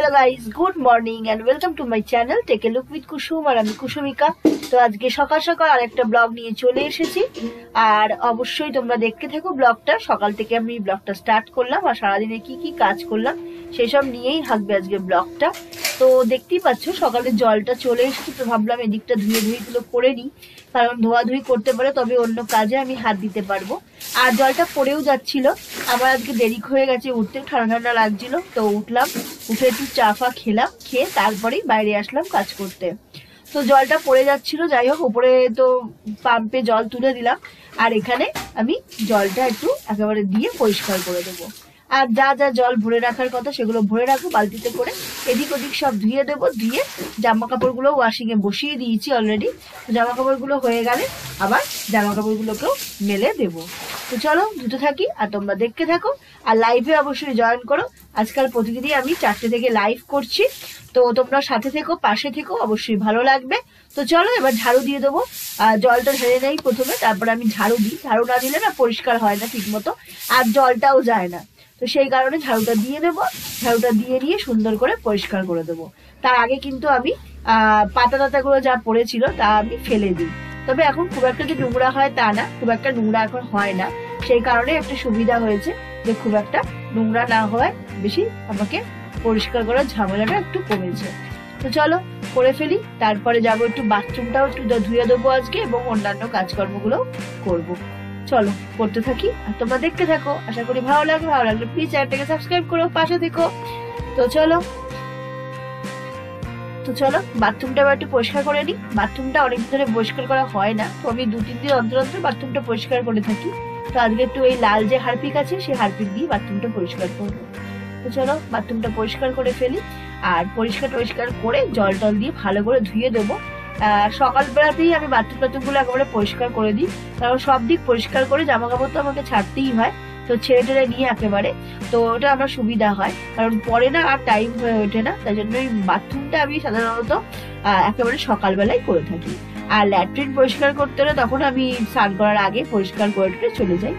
Hello guys, good morning and welcome to my channel take a look with Kusum. আর আমি কুসুমিকা। তো আজকে সকাল সকাল আরেকটা ব্লগ নিয়ে চলে এসেছি, আর অবশ্যই তোমরা দেখতে থাকো ব্লগটা। সকাল থেকে আমি ব্লগটা স্টার্ট করলাম আর সারাদিনে কি কি কাজ করলাম সেসব নিয়েই থাকবে আজকে ব্লগটা। তো দেখতেই পাচ্ছ সকালে জলটা চলে এসেছে, তো ভাবলাম এদিকটা ধুয়ে গুলো করে নিই, কারণ ধোয়াধুয়ি করতে পারে তবে অন্য কাজে আমি হাত দিতে পারবো। আর জলটা পড়েও যাচ্ছিল, আমার আজকে দেরি হয়ে গেছে উঠতে, ঠান্ডা ঠান্ডা লাগছিল। তো উঠলাম, উঠে একটু চা ফা খেলাম, খেয়ে তারপরেই বাইরে আসলাম কাজ করতে। তো জলটা পড়ে যাচ্ছিল, যাই হোক উপরে তো পাম্পে জল তুলে দিলাম, আর এখানে আমি জলটা একটু একেবারে দিয়ে পরিষ্কার করে দেবো। আর যা যা জল ভরে রাখার কথা সেগুলো ভরে রাখবো বালতিতে করে, এদিক ওদিক সব ধুয়ে দেবো। ধুয়ে জামা কাপড়গুলো ওয়াশিং এ বসিয়ে দিয়েছি অলরেডি। জামা কাপড়গুলো হয়ে গেলে আবার জামা কাপড়গুলোকেও মেলে দেবো। তো চলো ধুতে থাকি আর তোমরা দেখতে থাকো, আর লাইভে অবশ্যই জয়েন করো। আজকাল প্রতিদিনই আমি 4টে থেকে লাইভ করছি, তো তোমরা সাথে থেকো, পাশে থেকো, অবশ্যই ভালো লাগবে। তো চলো এবার ঝাড়ু দিয়ে দেবো। জলটা ঢেলে নেই প্রথমে, তারপরে আমি ঝাড়ু দিই। ঝাড়ু না দিলে না পরিষ্কার হয় না ঠিক মতো, আর জলটাও যায় না। তো সেই কারণে ঝাড়ুটা দিয়ে দেবো। ঝাড়ুটা দিয়ে নিয়ে সুন্দর করে পরিষ্কার করে দেবো। তার আগে কিন্তু আমি পাতা টাতাগুলো যা পড়েছিল তা আমি ফেলে দিই। তবে এখন খুব একটা যে নোংরা হয় তা না, খুব একটা নোংরা এখন হয় না। সেই কারণে একটা সুবিধা হয়েছে যে খুব একটা নোংরা না হয়, বেশি আমাকে পরিষ্কার করার ঝামেলাটা একটু কমেছে। তো চলো করে ফেলি, তারপরে যাবো একটু বাথরুমটাও একটু ধুয়ে দেবো আজকে, এবং অন্যান্য কাজকর্মগুলো করব। চলো করতে থাকি আর তোমরা দেখতে থাকো, আশা করি ভালো লাগবে। ভালো লাগলে প্লিজ চ্যানেলটাকে সাবস্ক্রাইব করো, পাশে থেকো। তো চলো বাথরুমটা আবার একটু পরিষ্কার করে নিই। বাথরুমটা অনেকদিন ধরে পরিষ্কার করা হয় না, তো আমি 2-3 দিন অন্তর অন্তর বাথরুমটা পরিষ্কার করে থাকি। তো আজকে একটু এই লাল যে হারপিক আছে সেই হারপিক দিয়ে বাথরুমটা পরিষ্কার করবো। তো চলো বাথরুমটা পরিষ্কার করে ফেলি, আর পরিষ্কার করে জল টল দিয়ে ভালো করে ধুয়ে দেবো। সকালবেলাতেই আমি বাথরুমগুলো একেবারে পরিষ্কার করে দিই, কারণ সব দিক পরিষ্কার করে জামা কাপড় তো আমাকে ছাড়তেই হয়। তো ছেড়ে টেড়ে নিয়ে একেবারে, তো ওটা আমার সুবিধা হয়, কারণ পরে না আর টাইম হয়ে ওঠে না। তাই জন্য বাথরুমটা আমি সাধারণত একেবারে সকালবেলায় করে থাকি। আর ল্যাট্রিন পরিষ্কার করতে হলে তখন আমি স্নান করার আগে পরিষ্কার করে চলে যাই।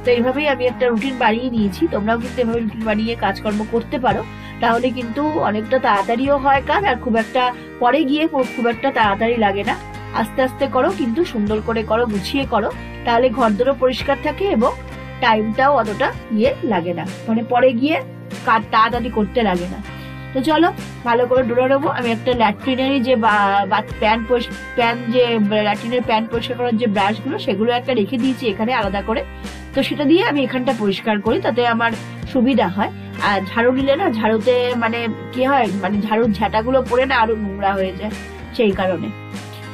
তো এইভাবেই আমি একটা রুটিন বানিয়ে নিয়েছি। তোমরাও কিন্তু এভাবে রুটিন বানিয়ে কাজকর্ম করতে পারো, তাহলে কিন্তু অনেকটা তাড়াতাড়িও হয় কাজ, আর খুব একটা পরে গিয়ে খুব একটা তাড়াতাড়ি লাগে না। আস্তে আস্তে করো, কিন্তু সুন্দর করে করো, গুছিয়ে করো, তাহলে ঘরদোরও পরিষ্কার থাকে এবং টাইমটাও অতটা লাগে না, মানে পরে গিয়ে কাজ তাড়াতাড়ি করতে লাগে না। তো চলো ভালো করে ডুলে নেবো। আমি একটা ল্যাট্রিনের যে ল্যাট্রিনের প্যান পরিষ্কার করার যে ব্রাশগুলো সেগুলো একটা রেখে দিয়েছি এখানে আলাদা করে। তো সেটা দিয়ে আমি এখানটা পরিষ্কার করি, তাতে আমার সুবিধা হয়। আর ঝাড়ু নিলে না, ঝাড়ুতে মানে কি হয়, মানে ঝাড়ুর ঝাঁটাগুলো পরে না আরো নোংরা হয়ে যায়, সেই কারণে।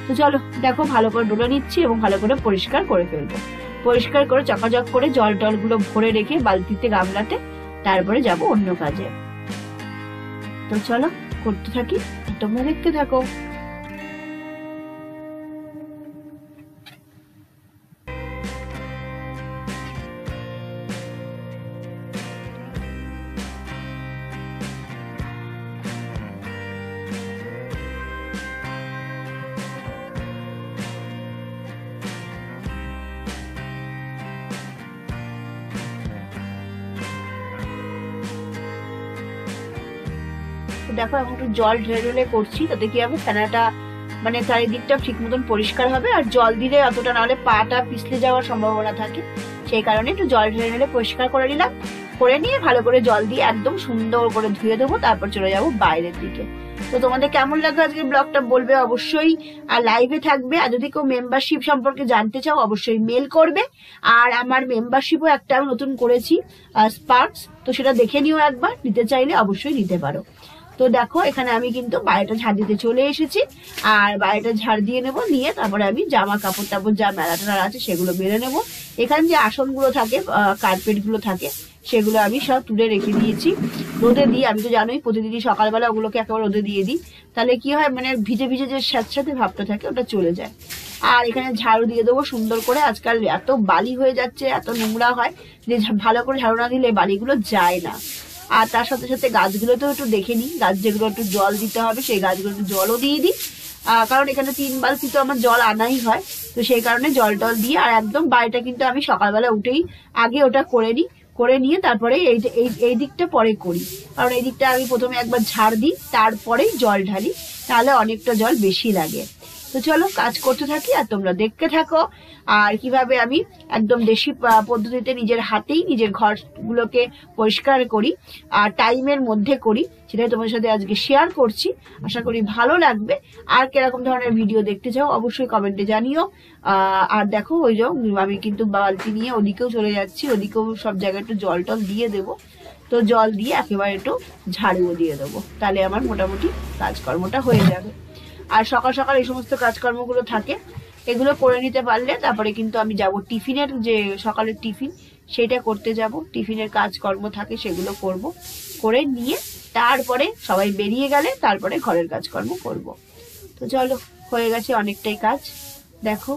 তো চলো দেখো ভালো করে ডুলে নিচ্ছি এবং ভালো করে পরিষ্কার করে ফেলবো। পরিষ্কার করে চকাচক করে জল টলগুলো ভরে রেখে বালতিতে গামলাতে, তারপরে যাব অন্য কাজে। তো চলো করতে থাকি, তোমরা দেখতে থাকো। দেখো এখন একটু জল ঢেলে করছি, তাতে কি হবে ফেনাটা মানে চারিদিকটা ঠিক মতন পরিষ্কার হবে। আর জল দিলে অতটা, নাহলে পাটা পিছলে যাওয়ার সম্ভাবনা থাকে, সেই কারণে একটু জল ঢেলে পরিষ্কার করে নিলাম। করে নিয়ে ভালো করে জল দিয়ে একদম সুন্দর করে ধুয়ে দেবো, তারপর চলে যাবো বাইরের দিকে। তো তোমাদের কেমন লাগলো আজকে ব্লগটা বলবে অবশ্যই, আর লাইভে থাকবে। আর যদি কেউ মেম্বারশিপ সম্পর্কে জানতে চাও অবশ্যই মেল করবে। আর আমার মেম্বারশিপও একটা নতুন করেছি, স্পার্কস, তো সেটা দেখে নিও একবার, নিতে চাইলে অবশ্যই নিতে পারো। তো দেখো এখানে আমি কিন্তু বাইরেটা ঝাড় দিতে চলে এসেছি, আর বাইরেটা ঝাড় দিয়ে নেবো, নিয়ে তারপরে আমি জামা কাপড় টাপড় যা মেলা টেলা আছে সেগুলো বেড়ে নেবো। এখানে যে আসনগুলো থাকে, কার্পেট গুলো থাকে, সেগুলো আমি সব তুলে রেখে দিয়েছি রোদে দিয়ে। আমি তো জানোই প্রতিদিনই সকালবেলা ওগুলোকে একেবারে রোদে দিয়ে দিই, তাহলে কি হয় মানে ভিজে ভিজে যে স্যাঁতস্যাঁতে ভাবটা থাকে ওটা চলে যায়। আর এখানে ঝাড়ু দিয়ে দেবো সুন্দর করে। আজকাল এত বালি হয়ে যাচ্ছে, এত নোংরা হয় যে ভালো করে ঝাড়ু না দিলে বালিগুলো যায় না। আর তার সাথে সাথে গাছগুলোতেও একটু দেখে নিই, গাছ যেগুলো একটু জল দিতে হবে সেই গাছগুলো একটু জলও দিয়ে দিই, কারণ এখানে 3 বালতি তো আমার জল আনাই হয়। তো সেই কারণে জল টল দিয়ে, আর একদম বাড়িটা কিন্তু আমি সকালবেলা উঠেই আগে ওটা করে নিই, করে নিয়ে তারপরে এই দিকটা পরে করি, কারণ এই দিকটা আমি প্রথমে একবার ঝাড় দিই, তারপরেই জল ঢালি, তাহলে অনেকটা জল বেশি লাগে। তো চলো কাজ করতে থাকি আর তোমরা দেখতে থাকো, আর কিভাবে আমি একদম দেশি পদ্ধতিতে নিজের হাতেই নিজের ঘরগুলোকে পরিষ্কার করি আর টাইমের মধ্যে করি, সেটাই তোমার সাথে আজকে শেয়ার করছি। আশা করি ভালো লাগবে। আর কিরকম ধরনের ভিডিও দেখতে চাও অবশ্যই কমেন্টে জানিও। আর দেখো ওই যে আমি কিন্তু বালতি নিয়ে ওদিকেও চলে যাচ্ছি, ওদিকেও সব জায়গায় একটু জল টল দিয়ে দেবো। তো জল দিয়ে একেবারে একটু ঝাড়ুও দিয়ে দেবো, তাহলে আমার মোটামুটি কাজকর্মটা হয়ে যাবে। আর সকাল সকাল এই সমস্ত কাজকর্মগুলো থাকে, এগুলো করে নিতে পারলে তারপরে কিন্তু আমি যাব টিফিনের, যে সকালের টিফিন সেটা করতে যাব। টিফিনের কাজকর্ম থাকে সেগুলো করব, করে নিয়ে তারপরে সবাই বেরিয়ে গেলে তারপরে ঘরের কাজকর্ম করব। তো চলো, হয়ে গেছে অনেকটাই কাজ। দেখো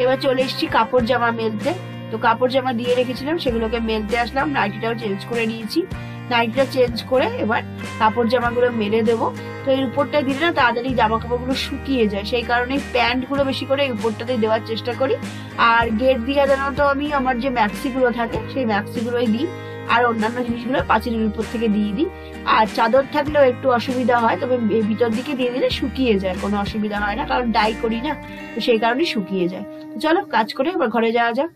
এবার চলে এসেছি কাপড় জামা মেলতে। তো কাপড় জামা দিয়ে রেখেছিলাম, সেগুলোকে মেলতে আসলাম। নাইটিটাও চেঞ্জ করে নিয়েছি, নাইটিটা চেঞ্জ করে এবার কাপড় জামাগুলো মেলে দেবো। তো এই উপরটা দিলে না তাড়াতাড়ি জামা কাপড়গুলো শুকিয়ে যায়, সেই কারণে প্যান্টগুলো বেশি করে এই উপরটাতে দেওয়ার চেষ্টা করি। আর গেট দিয়ে সাধারণত আমি আমার যে ম্যাক্সিগুলো থাকে সেই ম্যাক্সিগুলোই দিই, আর অন্যান্য জিনিসগুলো পাঁচিলের উপর থেকে দিয়ে দিই। আর চাদর থাকলেও একটু অসুবিধা হয়, তবে ভিতর দিকে দিয়ে দিলে শুকিয়ে যায়, কোনো অসুবিধা হয় না, কারণ ডাই করি না, তো সেই কারণে শুকিয়ে যায়। তো চলো কাজ করে এবার ঘরে যাওয়া যাক।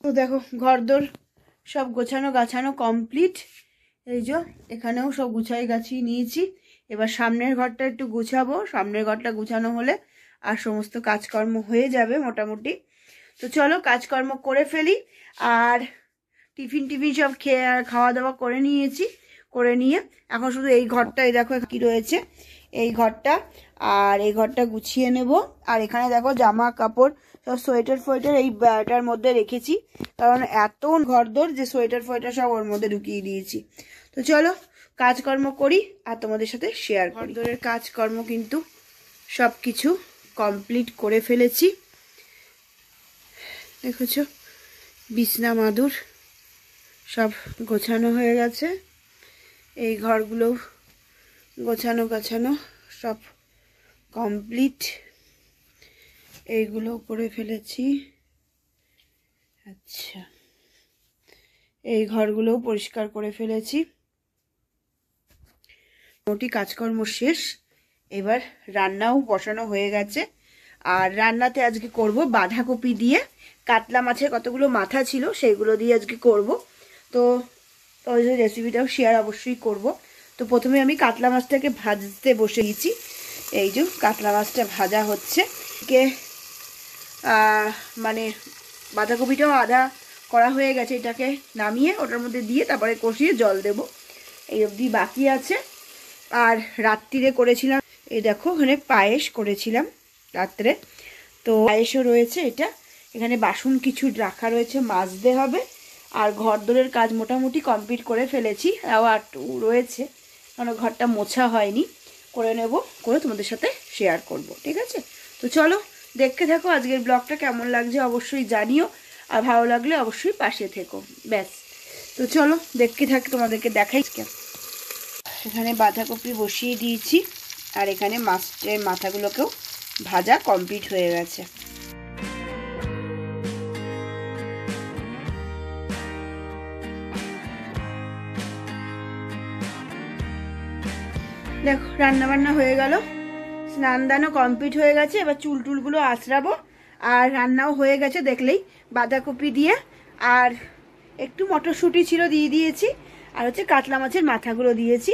তো দেখো ঘরদোর সব গোছানো গাছানো কমপ্লিট। এই যে এখানেও সব গুছাই গাছিয়ে নিয়েছি। এবার সামনের ঘরটা একটু গুছাবো, সামনের ঘরটা গুছানো হলে আর সমস্ত কাজকর্ম হয়ে যাবে মোটামুটি। তো চলো কাজকর্ম করে ফেলি। আর টিফিন সব খাওয়া দাওয়া করে নিয়েছি, করে নিয়ে এখন শুধু এই ঘরটাই দেখো কি রয়েছে, এই ঘরটা আর এই ঘরটা গুছিয়ে নেব। আর এখানে দেখো জামা কাপড় সব সোয়েটার ফোয়েটার এই ব্যাটার মধ্যে রেখেছি, কারণ এত ঘরদোর যে সোয়েটার ফোয়েটার সব ওর মধ্যে ঢুকিয়ে দিয়েছি। তো চলো কাজকর্ম করি আর তোমাদের সাথে শেয়ার করি। ঘরদোরের কাজকর্ম কিন্তু সব কিছু কমপ্লিট করে ফেলেছি। দেখেছো বিছনা মাদুর সব গোছানো হয়ে গেছে, এই ঘরগুলো গোছানো গাছানো সব কমপ্লিট, এইগুলো করে ফেলেছি। আচ্ছা এই ঘরগুলোও পরিষ্কার করে ফেলেছি, মোটামুটি কাজকর্ম শেষ। এবার রান্নাও বসানো হয়ে গেছে। আর রান্নাতে আজকে করব বাঁধাকপি দিয়ে কাতলা মাছের কতগুলো মাথা ছিল সেইগুলো দিয়ে আজকে করব। তো ওই রেসিপিটাও শেয়ার অবশ্যই করব। তো প্রথমে আমি কাতলা মাছটাকে ভাজতে বসে দিয়েছি। এই যে কাতলা মাছটা ভাজা হচ্ছে, মানে বাঁধাকপিটাও আধা করা হয়ে গেছে, এটাকে নামিয়ে ওটার মধ্যে দিয়ে তারপরে কষিয়ে জল দেব, এই অবধি বাকি আছে। আর রাত্রিরে করেছিলাম, এই দেখো ওখানে পায়েস করেছিলাম রাত্রে, তো পায়েসও রয়েছে। এটা এখানে বাসন কিছু রাখা রয়েছে, মাজতে হবে। আর ঘরদোরের কাজ মোটামুটি কমপ্লিট করে ফেলেছি, আর রয়েছে কারণ ঘরটা মোছা হয়নি, করে নেব, করে তোমাদের সাথে শেয়ার করব, ঠিক আছে? তো চলো দেখতে থাকো, আজকের ব্লগটা কেমন লাগছে অবশ্যই জানিও, আর ভালো লাগলে অবশ্যই পাশে থেকো। ব্যাস, তো চলো দেখতে থাকি, তোমাদেরকে দেখাই। এখানে বাঁধাকপি বসিয়ে দিয়েছি, আর এখানে মাছের মাথাগুলোকেও ভাজা কমপ্লিট হয়ে গেছে। দেখো রান্না বান্না হয়ে গেল, স্নান দানও কমপ্লিট হয়ে গেছে। এবার চুল টুলগুলো আঁচড়াবো। আর রান্নাও হয়ে গেছে দেখলেই, বাঁধাকপি দিয়ে আর একটু মটরশুঁটি ছিল দিয়ে দিয়েছি, আর হচ্ছে কাতলা মাছের মাথাগুলো দিয়েছি।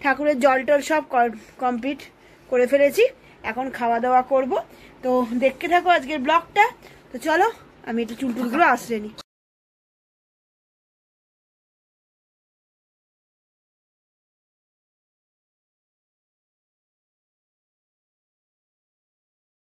ঠাকুরের জল টল সব কমপ্লিট করে ফেলেছি, এখন খাওয়া দাওয়া করব। তো দেখতে থাকো আজকের ব্লগটা। তো চলো আমি একটু চুল টুলগুলো আঁচড়ে নিই।